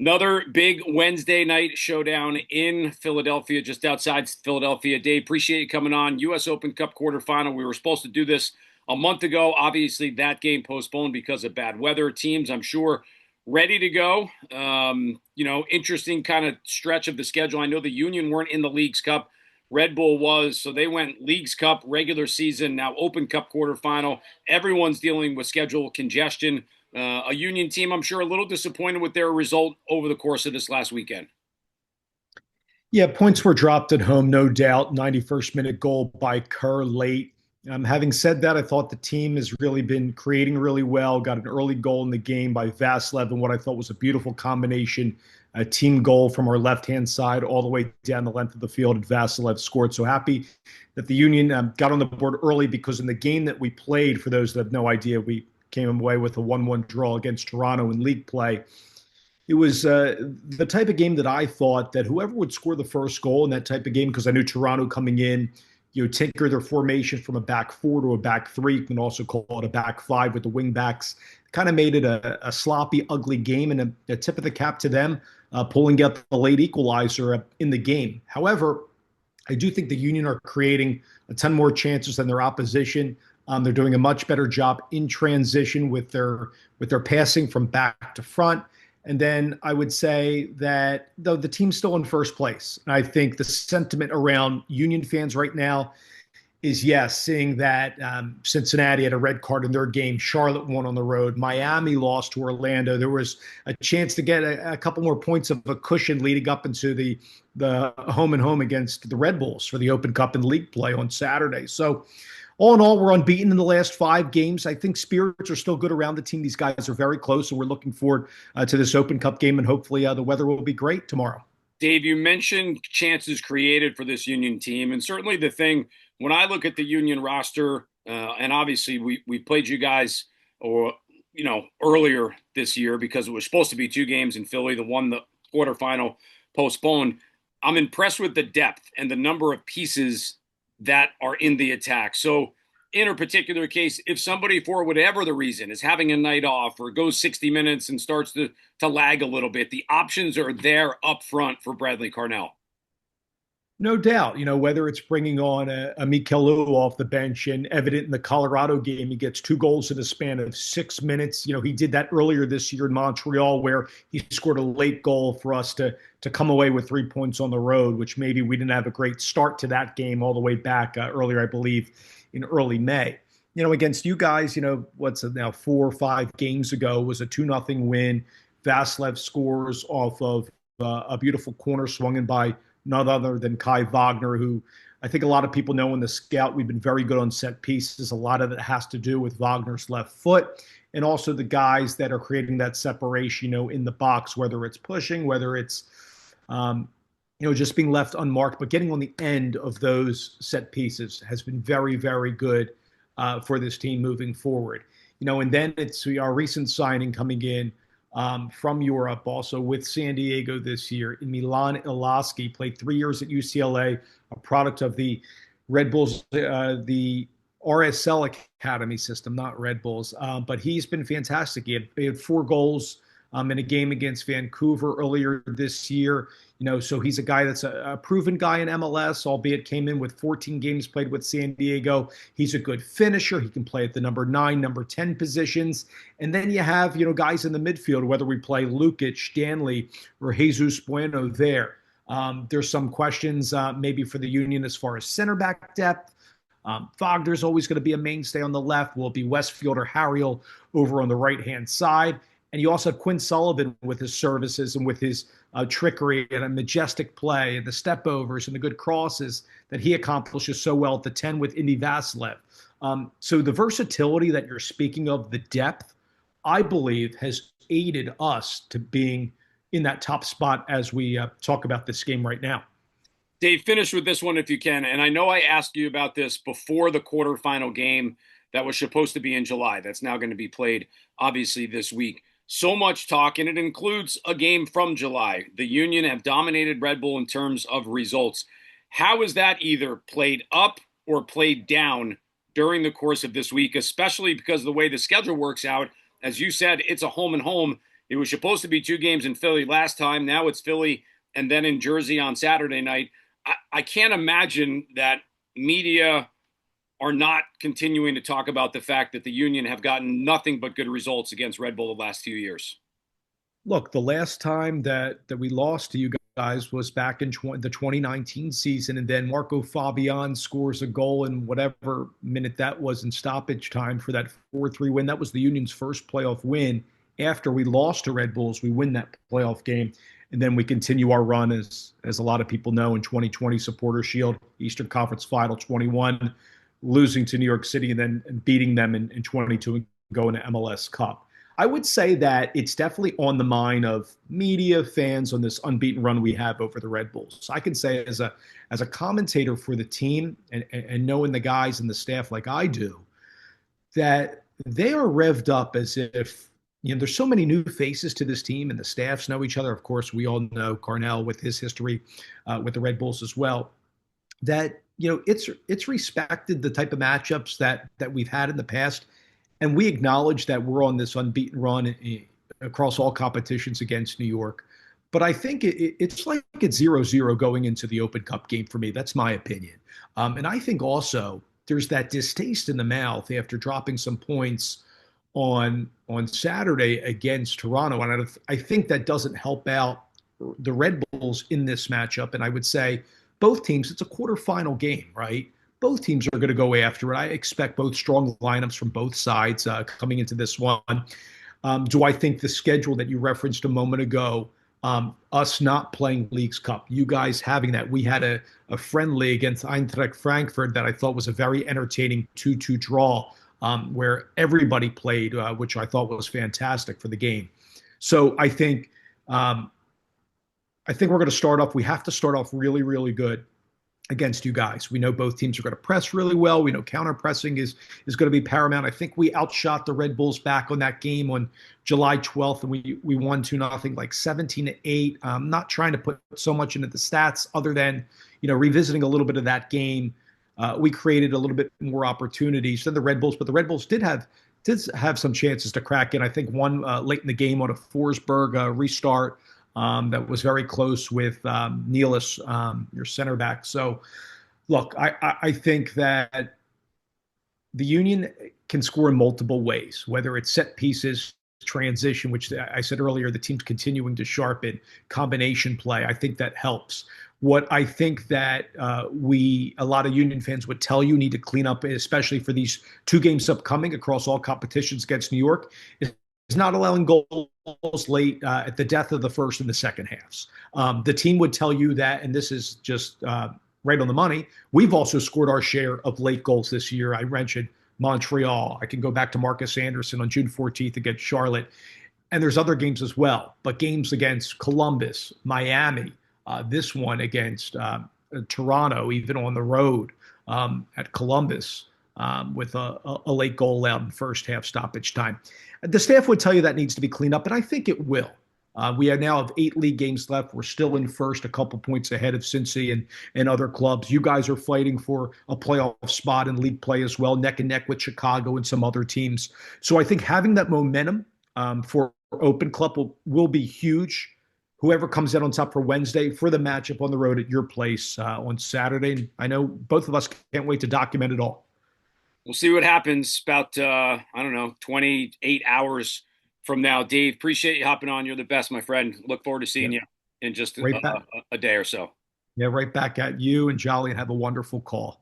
Another big Wednesday night showdown in Philadelphia, just outside Philadelphia. Dave, appreciate you coming on. U.S. Open Cup quarterfinal. We were supposed to do this a month ago. Obviously, that game postponed because of bad weather. Teams, I'm sure, ready to go. Interesting kind of stretch of the schedule. I know the Union weren't in the Leagues Cup. Red Bull was, so they went Leagues Cup, regular season, now Open Cup quarterfinal. Everyone's dealing with schedule congestion. A Union team, I'm sure, a little disappointed with their result over the course of this last weekend. Yeah, points were dropped at home, no doubt. 91st minute goal by Kerr late. Having said that, I thought the team has really been creating really well. Got an early goal in the game by Vasilev, and what I thought was a beautiful combination, a team goal from our left-hand side all the way down the length of the field, and Vasilev scored. So happy that the Union got on the board early, because in the game that we played, for those that have no idea, we came away with a 1-1 draw against Toronto in league play. It was the type of game that I thought that whoever would score the first goal in that type of game, because I knew Toronto coming in, tinker their formation from a back four to a back three. You can also call it a back five with the wing backs. Kind of made it a sloppy, ugly game, and a tip of the cap to them pulling out the late equalizer in the game. However, I do think the Union are creating a ton more chances than their opposition. They're doing a much better job in transition with their passing from back to front. And then I would say that though the team's still in first place, and I think the sentiment around Union fans right now is, yes, seeing that Cincinnati had a red card in their game, Charlotte won on the road, Miami lost to Orlando. There was a chance to get a couple more points of a cushion leading up into the home and home against the Red Bulls for the Open Cup and league play on Saturday. So all in all, we're unbeaten in the last 5 games. I think spirits are still good around the team. These guys are very close, and we're looking forward to this Open Cup game, and hopefully the weather will be great tomorrow. Dave, you mentioned chances created for this Union team, and certainly the thing when I look at the Union roster, and obviously we played you guys or earlier this year because it was supposed to be 2 games in Philly, the one the quarterfinal postponed. I'm impressed with the depth and the number of pieces that are in the attack. So in a particular case, if somebody, for whatever the reason, is having a night off or goes 60 minutes and starts to lag a little bit, the options are there up front for Bradley Carnell. No doubt, whether it's bringing on a Mikel off the bench, and evident in the Colorado game, he gets 2 goals in a span of 6 minutes. He did that earlier this year in Montreal, where he scored a late goal for us to come away with 3 points on the road, which maybe we didn't have a great start to that game all the way back earlier, I believe, in early May. Against you guys, what's it now, 4 or 5 games ago was a 2-0 win. Vasilev scores off of a beautiful corner swung in by none other than Kai Wagner, who I think a lot of people know in the scout we've been very good on set pieces. A lot of it has to do with Wagner's left foot, and also the guys that are creating that separation, in the box, whether it's pushing, whether it's just being left unmarked, but getting on the end of those set pieces has been very, very good for this team moving forward. And then it's our recent signing coming in from Europe, also with San Diego this year, in Milan Ilaski, played 3 years at UCLA, a product of the Red Bulls, the RSL Academy system, not Red Bulls. But he's been fantastic. He had 4 goals in a game against Vancouver earlier this year. So he's a guy that's a proven guy in MLS, albeit came in with 14 games played with San Diego. He's a good finisher. He can play at the number 9, number 10 positions. And then you have, guys in the midfield, whether we play Lukic, Stanley, or Jesus Bueno there. There's some questions maybe for the Union as far as center back depth. Wagner's always going to be a mainstay on the left. Will it be Westfield or Harriel over on the right-hand side? And you also have Quinn Sullivan with his services and with his trickery and a majestic play and the step overs and the good crosses that he accomplishes so well at the 10 with Indy Vasilev. So the versatility that you're speaking of, the depth, I believe has aided us to being in that top spot as we talk about this game right now. Dave, finish with this one if you can. And I know I asked you about this before the quarterfinal game that was supposed to be in July. That's now going to be played, obviously, this week. So much talk, and it includes a game from July. The Union have dominated Red Bull in terms of results. How is that either played up or played down during the course of this week, especially because of the way the schedule works out? As you said, it's a home and home. It was supposed to be two games in Philly last time. Now it's Philly and then in Jersey on Saturday night. I can't imagine that media are not continuing to talk about the fact that the Union have gotten nothing but good results against Red Bull the last few years. Look, the last time that we lost to you guys was back in the 2019 season, and then Marco Fabian scores a goal in whatever minute that was in stoppage time for that 4-3 win. That was the Union's first playoff win after we lost to Red Bulls. We win that playoff game, and then we continue our run as a lot of people know in 2020 Supporter Shield, Eastern Conference Final 21, losing to New York City and then beating them in 22 and going to MLS Cup. I would say that it's definitely on the mind of media fans on this unbeaten run we have over the Red Bulls. So I can say as a commentator for the team and knowing the guys and the staff like I do, that they are revved up as if there's so many new faces to this team and the staffs know each other. Of course, we all know Carnell with his history with the Red Bulls as well. That it's respected the type of matchups that we've had in the past, and we acknowledge that we're on this unbeaten run across all competitions against New York. But I think it's like it's 0-0 going into the Open Cup game for me. That's my opinion. And I think also there's that distaste in the mouth after dropping some points on Saturday against Toronto. And I think that doesn't help out the Red Bulls in this matchup. And I would say both teams, it's a quarterfinal game, right? Both teams are going to go after it. I expect both strong lineups from both sides coming into this one. Do I think the schedule that you referenced a moment ago, us not playing Leagues Cup, you guys having that? We had a friendly against Eintracht Frankfurt that I thought was a very entertaining 2-2 draw where everybody played, which I thought was fantastic for the game. So I think we're going to start off. We have to start off really, really good against you guys. We know both teams are going to press really well. We know counter pressing is going to be paramount. I think we outshot the Red Bulls back on that game on July 12th, and we won 2-0, like 17-8. I'm not trying to put so much into the stats other than revisiting a little bit of that game. We created a little bit more opportunities than the Red Bulls, but the Red Bulls did have some chances to crack in. I think one late in the game on a Forsberg restart. That was very close with Nealis, your center back. So, look, I think that the Union can score in multiple ways, whether it's set pieces, transition, which I said earlier, the team's continuing to sharpen, combination play. I think that helps. What I think that a lot of Union fans would tell you need to clean up, especially for these two games upcoming across all competitions against New York, is not allowing goals late at the death of the first and the second halves. The team would tell you that, and this is just right on the money. We've also scored our share of late goals this year. I mentioned Montreal. I can go back to Marcus Anderson on June 14th against Charlotte. And there's other games as well, but games against Columbus, Miami, this one against Toronto, even on the road at Columbus with a late goal out in first half stoppage time. The staff would tell you that needs to be cleaned up, and I think it will. We now have 8 league games left. We're still in first, a couple points ahead of Cincy and other clubs. You guys are fighting for a playoff spot in league play as well, neck and neck with Chicago and some other teams. So I think having that momentum for Open Club will be huge. Whoever comes out on top for Wednesday for the matchup on the road at your place on Saturday. And I know both of us can't wait to document it all. We'll see what happens about, I don't know, 28 hours from now. Dave, appreciate you hopping on. You're the best, my friend. Look forward to seeing you in just Right back. a day or so. Yeah, right back at you and Jolly, and have a wonderful call.